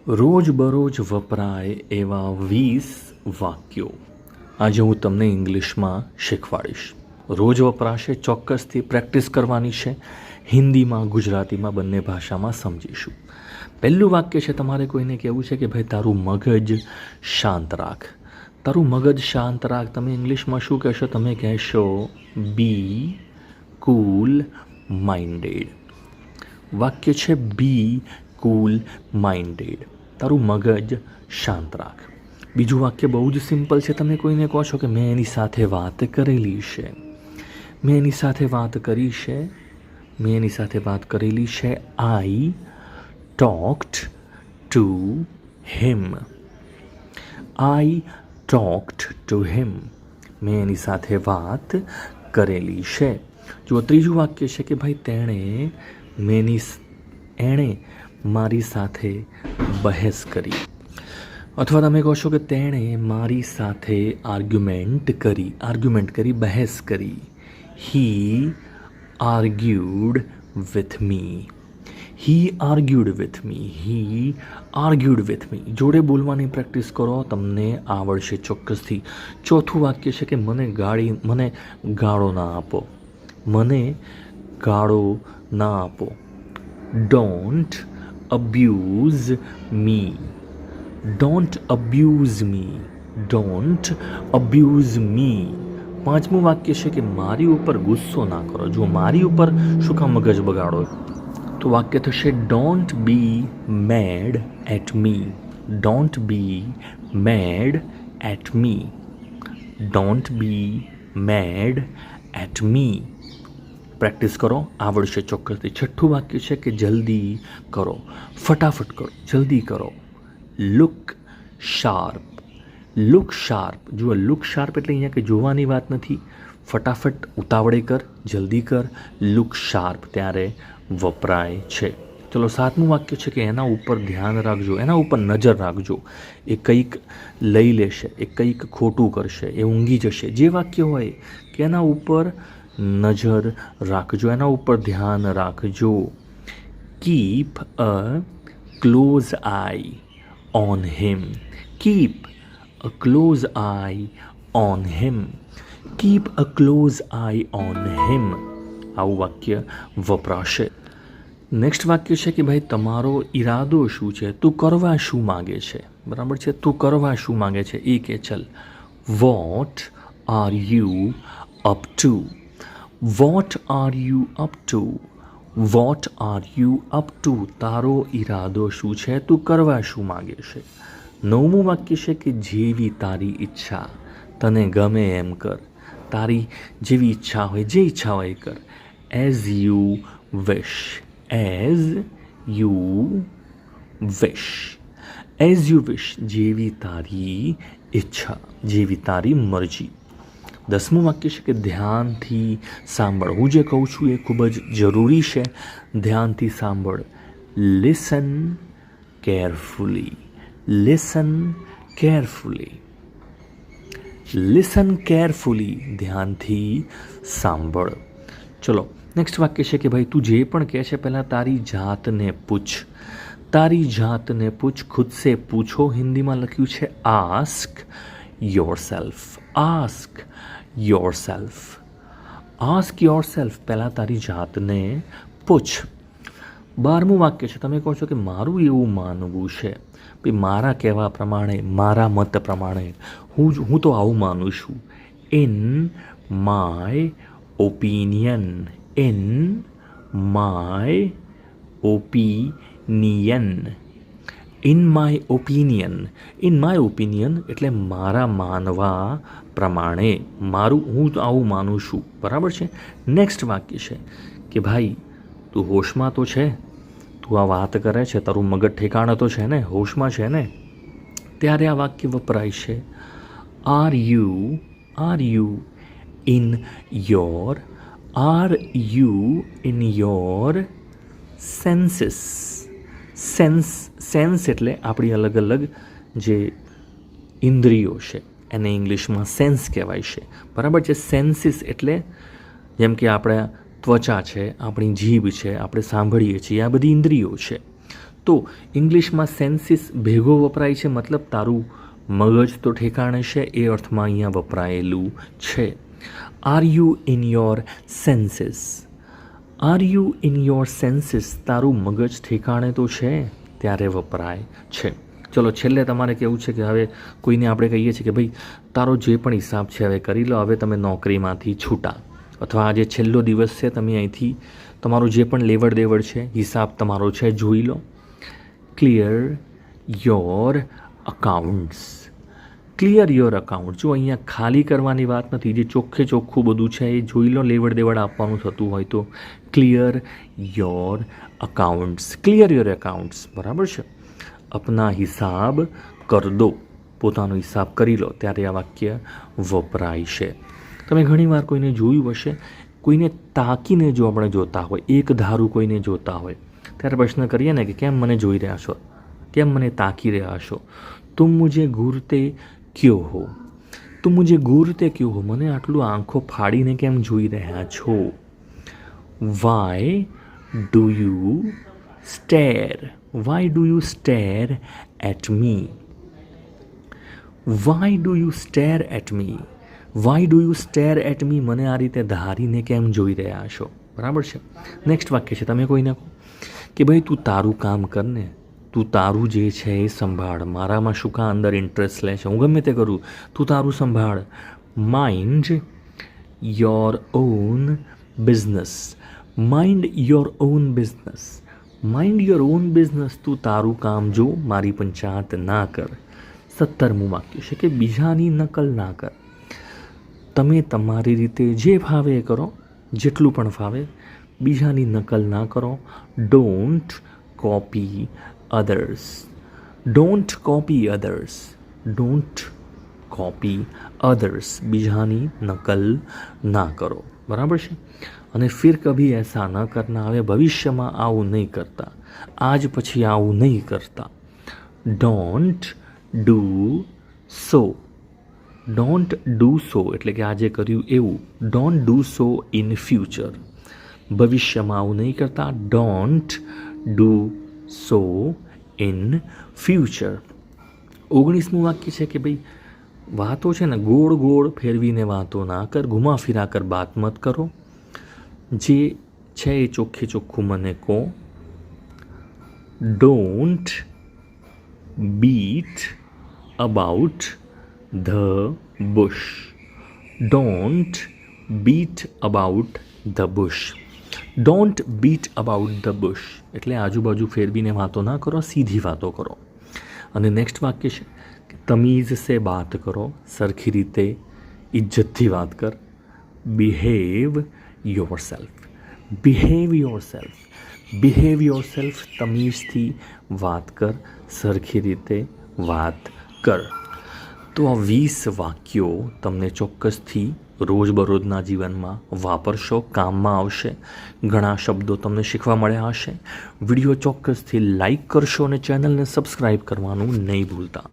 રોજબરોજ વપરાય એવા 20 વાક્યો આજે હું તમને ઇંગ્લિશમાં શીખવાડીશ. રોજ વપરાશે, ચોક્કસથી પ્રેક્ટિસ કરવાની છે. હિન્દીમાં, ગુજરાતીમાં બંને ભાષામાં સમજીશું. પહેલું વાક્ય છે, તમારે કોઈને કહેવું છે કે ભાઈ તારું મગજ શાંત રાખ. તારું મગજ શાંત રાખ. તમે ઇંગ્લિશમાં શું કહેશો? તમે કહેશો બી કૂલ માઇન્ડેડ. વાક્ય છે બી કૂલ માઇન્ડેડ. તારું મગજ શાંત રાખ. બીજું વાક્ય બહુ જ સિમ્પલ છે. તમે કોઈને કહો છો કે મેં એની સાથે વાત કરેલી છે. મેં એની સાથે વાત કરી છે. મેં એની સાથે વાત કરેલી છે. I talked to him. I talked to him. મેં એની સાથે વાત કરેલી છે. જો ત્રીજું વાક્ય છે કે ભાઈ એણે મારી સાથે બહેસ કરી. અથવા તમે કહો છો કે તેણે મારી સાથે આર્ગ્યુમેન્ટ કરી, બહેસ કરી. He argued with me. He argued with me. He argued with me. જોડે બોલવાની પ્રેક્ટિસ કરો, તમને આવડશે ચોક્કસથી. ચોથું વાક્ય છે કે મને ગાળો ના આપો. મને ગાળો ના આપો. Don't abuse me. Don't abuse me. Don't abuse me. પાંચમું વાક્ય છે કે મારી ઉપર ગુસ્સો ના કરો. જો મારી ઉપર શું કામ મગજ બગાડો? તો વાક્ય થશે don't be mad at me. Don't be mad at me. Don't be mad at me. Practice કરો, આવડશે ચોક્કસથી. છઠ્ઠું વાક્ય છે કે જલ્દી કરો, ફટાફટ કરો, જલ્દી કરો. Look sharp. Look sharp. જુઓ, લુક શાર્પ એટલે અહીંયા કે જોવાની વાત નથી. ફટાફટ ઉતાવળે કર, જલ્દી કર. લુક શાર્પ ત્યારે વપરાય છે. ચલો, સાતમું વાક્ય છે કે એના ઉપર ધ્યાન રાખજો, એના ઉપર નજર રાખજો. એ કંઈક લઈ લેશે, એ કંઈક ખોટું કરશે, એ ઊંઘી જશે. જે વાક્ય હોય કે એના ઉપર નજર રાખજો, એના ઉપર ધ્યાન રાખજો. Keep a close eye on him. Keep a close eye on him. Keep a close eye on him. આવું વાક્ય વપરાશે. નેક્સ્ટ વાક્ય છે કે ભાઈ તમારો ઈરાદો શું છે? તું કરવા શું માગે છે? બરાબર છે, તું કરવા શું માગે છે? એ કે ચલ, what are you up to. What are you up to. What are you up to. તારો ઈરાદો શું છે? તું કરવા શું માગે છે? નવમું વાક્ય છે કે જેવી તારી ઈચ્છા. તને ગમે એમ કર. તારી જેવી ઈચ્છા હોય, જે ઈચ્છા હોય એ કર. As you wish. As you wish. As you wish. જેવી તારી ઈચ્છા, જેવી તારી મરજી. 10મું વાક્ય છે કે ધ્યાનથી સાંભળ. હું જે કહું છું એ ખૂબ જ જરૂરી છે. ધ્યાનથી સાંભળ. Listen carefully. Listen carefully. Listen carefully. ધ્યાનથી સાંભળ. ચલો, નેક્સ્ટ વાક્ય છે કે ભાઈ તું જે પણ કહે છે પહેલાં તારી જાતને પૂછ. તારી જાતને પૂછ. ખુદ સે પૂછો. હિન્દીમાં લખ્યું છે ask yourself. Ask yourself. Ask yourself. પહેલાં તારી જાતને પૂછ. 12મું વાક્ય છે, તમે કહો છો કે મારું એવું માનવું છે, ભાઈ મારા કહેવા પ્રમાણે, મારા મત પ્રમાણે હું તો આવું માનું છું. In my opinion. In my opinion. In my opinion. In my opinion એટલે મારા માનવા પ્રમાણે. હું આવું માનું છું. બરાબર છે. નેક્સ્ટ વાક્ય છે કે ભાઈ તું હોશમાં તો છે? તું આ વાત કરે છે, તારું મગજ ઠેકાણે તો છે ને? હોશમાં છે ને? ત્યારે આ વાક્ય વપરાય છે. Are you in your senses. Sense એટલે આપણી અલગ અલગ જે ઇન્દ્રિયો છે એને ઇંગ્લિશમાં સેન્સ કહેવાય છે. બરાબર છે. સેન્સીસ એટલે જેમ કે આપણે ત્વચા છે, આપણી જીભ છે, આપણે સાંભળીએ છીએ, આ બધી ઇન્દ્રિયો છે. તો ઇંગ્લિશમાં સેન્સીસ ભેગો વપરાય છે, મતલબ તારું મગજ તો ઠેકાણે છે, એ અર્થમાં અહીંયા વપરાયેલું છે. Are you in your senses? Are you in your senses? તારું મગજ ઠેકાણે તો છે ત્યારે વપરાય છે. ચલો છેલ્લે તમારે કહેવું છે કે હવે કોઈને આપણે કહીએ છીએ કે ભાઈ તારો જે પણ હિસાબ છે હવે કરી લો, હવે તમે નોકરીમાંથી છૂટા, અથવા આજે છેલ્લો દિવસ છે, તમે અહીંથી તમારું જે પણ લેવડ દેવડ છે, હિસાબ તમારો છે, જોઈ લો. Clear your accounts. Clear your account. જો અહીંયા ખાલી કરવાની વાત નથી, જે ચોખ્ખે ચોખ્ખું બધું છે એ જોઈ લો, લેવડ દેવડ આપવાનું થતું હોય તો clear your accounts. Clear your accounts, બરાબર છે. અપના હિસાબ કર દો, પોતાનો હિસાબ કરી લો, ત્યારે આ વાક્ય વપરાય છે. તમે ઘણીવાર કોઈને જોયું હશે, કોઈને તાકીને જો આપણે જોતા હોય, એક ધારું કોઈને જોતા હોય, ત્યારે પ્રશ્ન કરીએ ને કે કેમ મને જોઈ રહ્યા છો, કેમ મને તાકી રહ્યા છો? તુમ મુझे ઘૂરતે ક્યો હો? તુમ મુझे ઘૂરતે ક્યો હો? મને આટલું આંખો ફાડીને કેમ જોઈ રહ્યા છો? Why do you stare? Why do you stare at me? Why do you stare at me? Why do you stare at me? મને આ રીતે ધારીને કેમ જોઈ રહ્યા છો? બરાબર છે. નેક્સ્ટ વાક્ય છે, તમે કોઈને કહો કે ભાઈ તું તારું કામ કર ને, તું તારું જે છે એ સંભાળ, મારામાં શું કાં અંદર ઇન્ટરેસ્ટ લે છે, હું ગમે તે કરું, તું તારું સંભાળ. Mind your own business. Mind your own business. Mind your own business. તું તારું કામ જો, મારી પંચાયત ના કર. 17મું વાક્ય છે કે બીજાની નકલ ના કર. તમે તમારી રીતે જે ફાવે એ કરો, જેટલું પણ ફાવે, બીજાની નકલ ના કરો. Don't copy others. Don't copy others. Don't copy others. બીજાની નકલ ના કરો, બરાબર છે. અને ફિર કભી એસા ન કરના. હવે ભવિષ્યમાં આવું નહીં કરતા, આજ પછી આવું નહીં કરતા. Don't do so. Don't do so એટલે કે આજે કર્યું એવું. Don't do so in future. ભવિષ્યમાં આવું નહીં કરતા. Don't do so in future. 19મું વાક્ય છે કે ભાઈ વાતો છે ને ગોળ ગોળ ફેરવીને વાતો ના કર, ઘુમા ફિરા કર બાત મત કરો. જે છે એ ચોખ્ખે ચોખ્ખું મને કહો. Don't bit about the bush. Don't bit about the bush. Don't bit about the bush એટલે આજુબાજુ ફેરવીને વાતો ના કરો, સીધી વાતો કરો. અને નેક્સ્ટ વાક્ય છે કે તમીઝ સે બાત કરો. સરખી રીતે ઇજ્જતથી વાત કર. Behave yourself. Behave yourself. Behave yourself. તમીઝથી વાત કર, સરખી રીતે વાત કર. તો આ 20 વાક્યો તમને ચોક્કસથી રોજબરોજના જીવનમાં વાપરશો, કામમાં આવશે. ઘણા શબ્દો તમને શીખવા મળ્યા હશે. વિડીયો ચોક્કસથી લાઈક કરશો અને ચેનલને સબસ્ક્રાઈબ કરવાનું નહીં ભૂલતા.